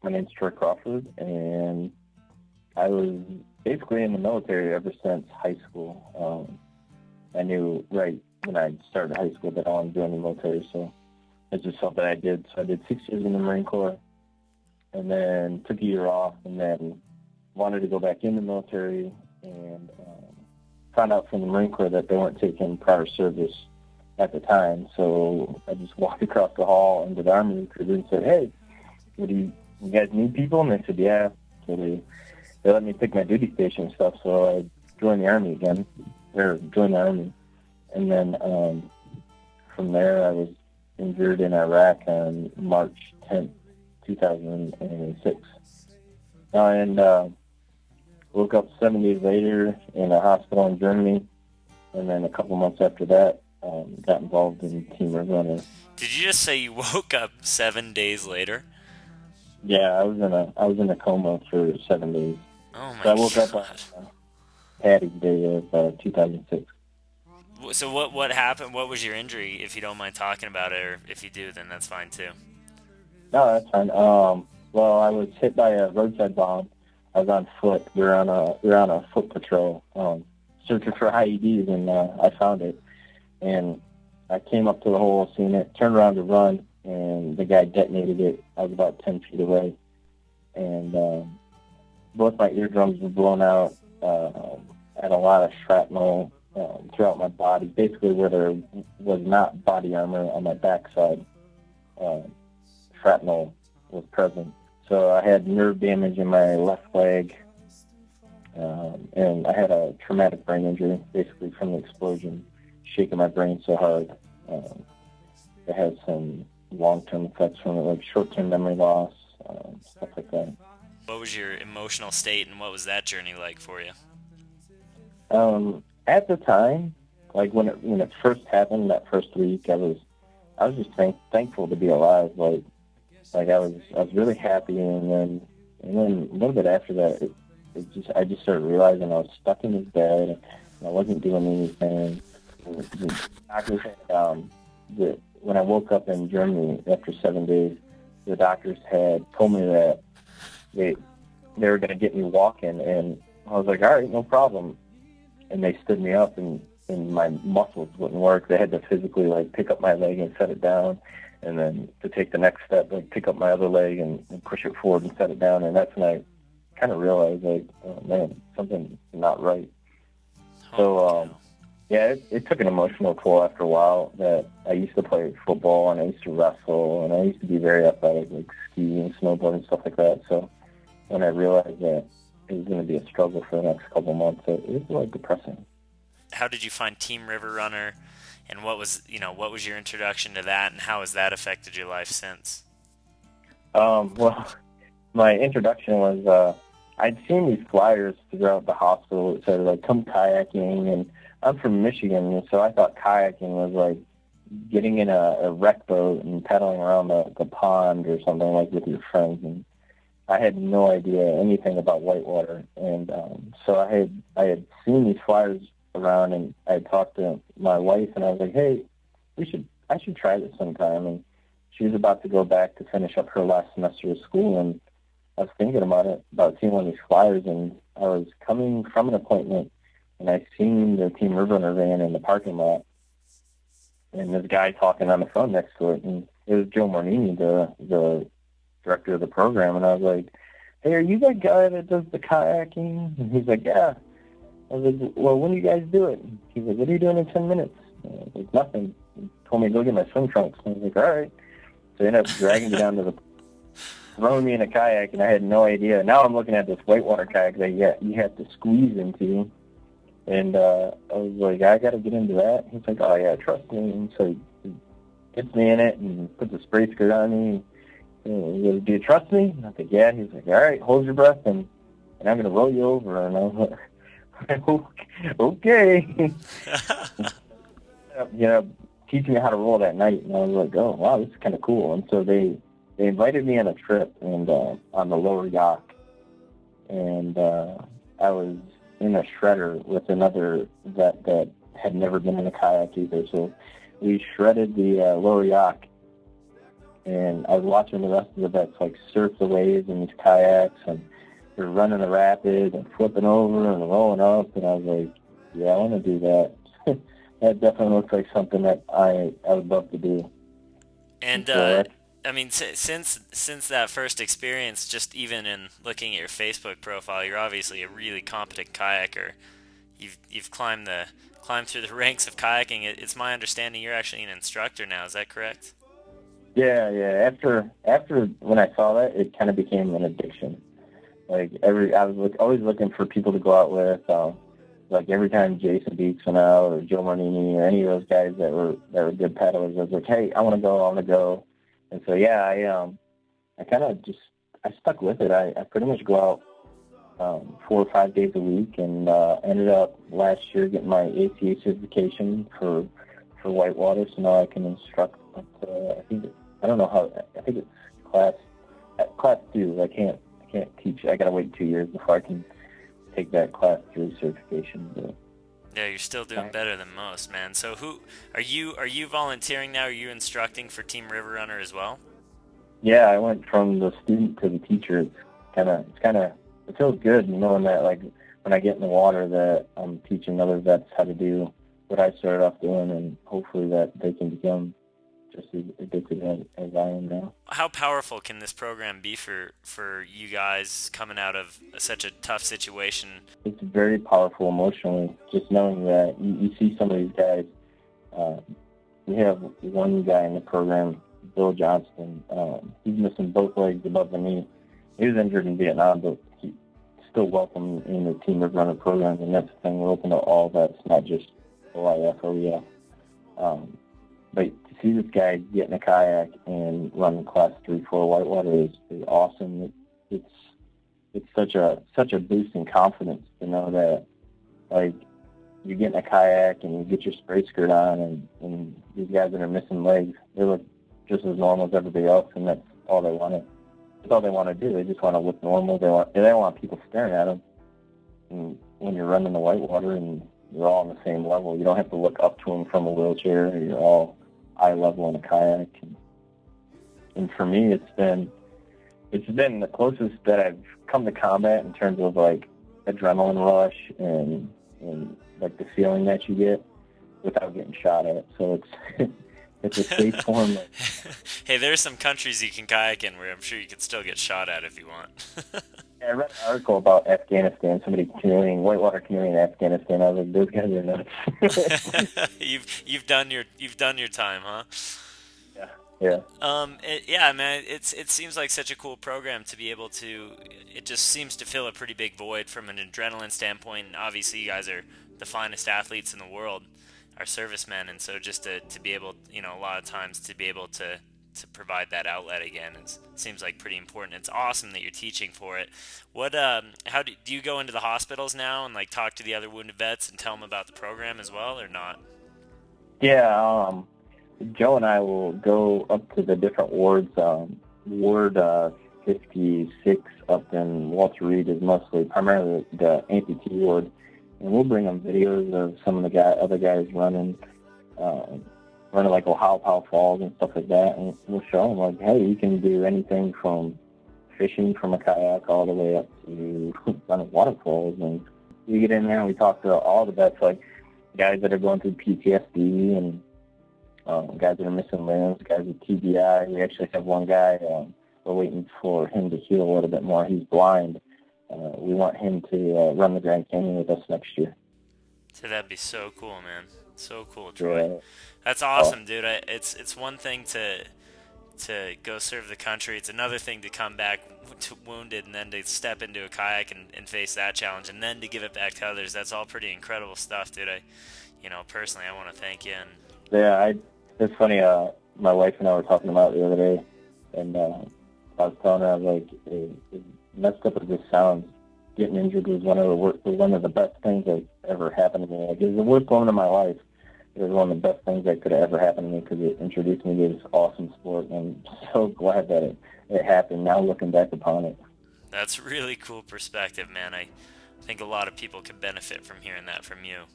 My name's Troy Crawford, and I was basically in the military ever since high school. I knew right when I started high school that I wanted to join the military, so it's just something I did. So I did 6 years in the Marine Corps, and then took a year off, and then wanted to go back in the military, and found out from the Marine Corps that they weren't taking prior service at the time. So I just walked across the hall into the Army recruiter and said, "Hey, what do you guys need people?" And they said, "Yeah." So they let me pick my duty station and stuff. So I joined the Army again, or joined the Army. And then from there, I was injured in Iraq on March 10th, 2006. And woke up 7 days later in a hospital in Germany. And then a couple months after that, got involved in Team River Runner. Did you just say you woke up 7 days later? Yeah, I was in a coma for 7 days. Oh my So I woke up God. on Patty's Day of 2006. So what happened? What was your injury? If you don't mind talking about it, or if you do, then that's fine too. No, that's fine. Well, I was hit by a roadside bomb. I was on foot. We were on a foot patrol, searching for IEDs, and I found it. And I came up to the hole, seen it, turned around to run, and the guy detonated it. I was about 10 feet away, and both my eardrums were blown out. Had a lot of shrapnel throughout my body, basically where there was not body armor on my backside. Shrapnel was present. So I had nerve damage in my left leg, and I had a traumatic brain injury, basically from the explosion, shaking my brain so hard. It had some long-term effects from it, like short-term memory loss, stuff like that. What was your emotional state, and what was that journey like for you? At the time, like when it first happened, that first week, I was just thankful to be alive. Like I was really happy, and then a little bit after that, I just started realizing I was stuck in this bed, and I wasn't doing anything. The doctors had, that when I woke up in Germany after 7 days, the doctors had told me that they were going to get me walking, and I was like, all right, no problem. And they stood me up, and my muscles wouldn't work. They had to physically pick up my leg and set it down, and then to take the next step, pick up my other leg and push it forward and set it down. And that's when I kind of realized, oh man, something's not right. So yeah, it took an emotional toll after a while. That I used to play football, and I used to wrestle, and I used to be very athletic, like skiing, snowboarding, stuff like that. So when I realized that it was going to be a struggle for the next couple of months, it was depressing. How did you find Team River Runner, and what was your introduction to that, and how has that affected your life since? Well, my introduction was I'd seen these flyers throughout the hospital that said come kayaking, and I'm from Michigan, and so I thought kayaking was getting in a wreck boat and paddling around the pond or something with your friends. And I had no idea anything about whitewater, and so I had seen these flyers around, and I had talked to my wife, and I was like, "Hey, I should try this sometime." And she was about to go back to finish up her last semester of school, and I was thinking about seeing one of these flyers, and I was coming from an appointment, and I seen the Team River Runner van in the parking lot, and this guy talking on the phone next to it, and it was Joe Mornini, the director of the program, and I was like, "Hey, are you that guy that does the kayaking?" And he's like, "Yeah." I was like, "Well, when do you guys do it?" He's like, "What are you doing in 10 minutes?" And I was like, "Nothing." He told me to go get my swim trunks, and I was like, "All right." So he ended up dragging me down to throwing me in a kayak, and I had no idea. Now I'm looking at this whitewater kayak that you have to squeeze into, and I was like, "I got to get into that." He's like, "Oh yeah, trust me." And so he gets me in it and puts a spray skirt on me. And he goes, "Do you trust me?" And I was like, "Yeah." He's like, "All right, hold your breath, and I'm going to roll you over." And I was like, "Okay." Teaching me how to roll that night, and I was like, "Oh wow, this is kind of cool." And so they invited me on a trip, and on the lower yacht, and I was in a shredder with another vet that had never been in a kayak either. So we shredded the lower yacht, and I was watching the rest of the vets like surf the waves in these kayaks, and they're running the rapids and flipping over and rolling up, and I was like, yeah, I want to do that. That definitely looks like something that I would love to do. And So I mean, since that first experience, just even in looking at your Facebook profile, you're obviously a really competent kayaker. You've climbed through the ranks of kayaking. It's my understanding you're actually an instructor now. Is that correct? yeah. After when I saw that, it kind of became an addiction. Like I was always looking for people to go out with. Like every time Jason Beeks went out, or Joe Marnini, or any of those guys that were good paddlers, I was like, hey, I want to go. And so yeah, I kind of just I stuck with it. I pretty much go out 4 or 5 days a week, and ended up last year getting my ACA certification for whitewater. So now I can instruct up to, I don't know how, I think it's class 2. I can't teach. I gotta wait 2 years before I can take that class 3 certification. But Yeah, you're still doing better than most, man. So who are you? Are you volunteering now? Are you instructing for Team River Runner as well? yeah, I went from the student to the teacher. It feels good knowing that, like, when I get in the water, that I'm teaching other vets how to do what I started off doing, and hopefully that they can become just as addicted as I am now. How powerful can this program be for you guys coming out of such a tough situation? It's very powerful emotionally, just knowing that you see some of these guys. Uh, we have one guy in the program, Bill Johnston. He's missing both legs above the knee. He was injured in Vietnam, but he's still welcome in the Team River Runner program, and that's the thing. We're open to all vets, not just OIF, OEF. But to see this guy get in a kayak and run class 3, 4 whitewater is awesome. It's such a boost in confidence to know that, like, you get in a kayak and you get your spray skirt on, and these guys that are missing legs, they look just as normal as everybody else, and that's all they want to. That's all they want to do. They just want to look normal. They don't want people staring at them. And when you're running the whitewater and you're all on the same level, you don't have to look up to them from a wheelchair. You're all eye level in a kayak. And for me, it's been the closest that I've come to combat in terms of, like, adrenaline rush and like the feeling that you get without getting shot at. So it's a safe form. Hey, there's some countries you can kayak in where I'm sure you could still get shot at if you want. I read an article about Afghanistan, somebody whitewater canoeing in Afghanistan. I was like, those guys are nuts. You've done your time, huh? Yeah. Yeah, man. It seems like such a cool program to be able to. It just seems to fill a pretty big void from an adrenaline standpoint. And obviously, you guys are the finest athletes in the world, our servicemen, and so just to be able, a lot of times to be able to provide that outlet again seems like pretty important. It's awesome that you're teaching for it. What how do you go into the hospitals now and, like, talk to the other wounded vets and tell them about the program as well, or not? Yeah. Joe and I will go up to the different wards. Ward 56 up in Walter Reed is primarily the amputee ward, and we'll bring them videos of some of the other guys running like Ohio Falls and stuff like that, and we'll show them, like, hey, you can do anything from fishing from a kayak all the way up to running waterfalls. And we get in there and we talk to all the vets, like guys that are going through PTSD and guys that are missing limbs, guys with TBI. We actually have one guy, we're waiting for him to heal a little bit more. He's blind. We want him to run the Grand Canyon with us next year. So that'd be so cool, man. So cool, Troy. Yeah. That's awesome, dude. It's one thing to go serve the country. It's another thing to come back wounded and then to step into a kayak and face that challenge and then to give it back to others. That's all pretty incredible stuff, dude. Personally, I want to thank you. It's funny. My wife and I were talking about it the other day, and I was telling her, I was like, as messed up as this sounds, getting injured was one of the best things that ever happened to me. Like, it was the worst moment of my life. It was one of the best things that could have ever happened to me because it introduced me to this awesome sport, and I'm so glad that it happened now looking back upon it. That's really cool perspective, man. I think a lot of people could benefit from hearing that from you.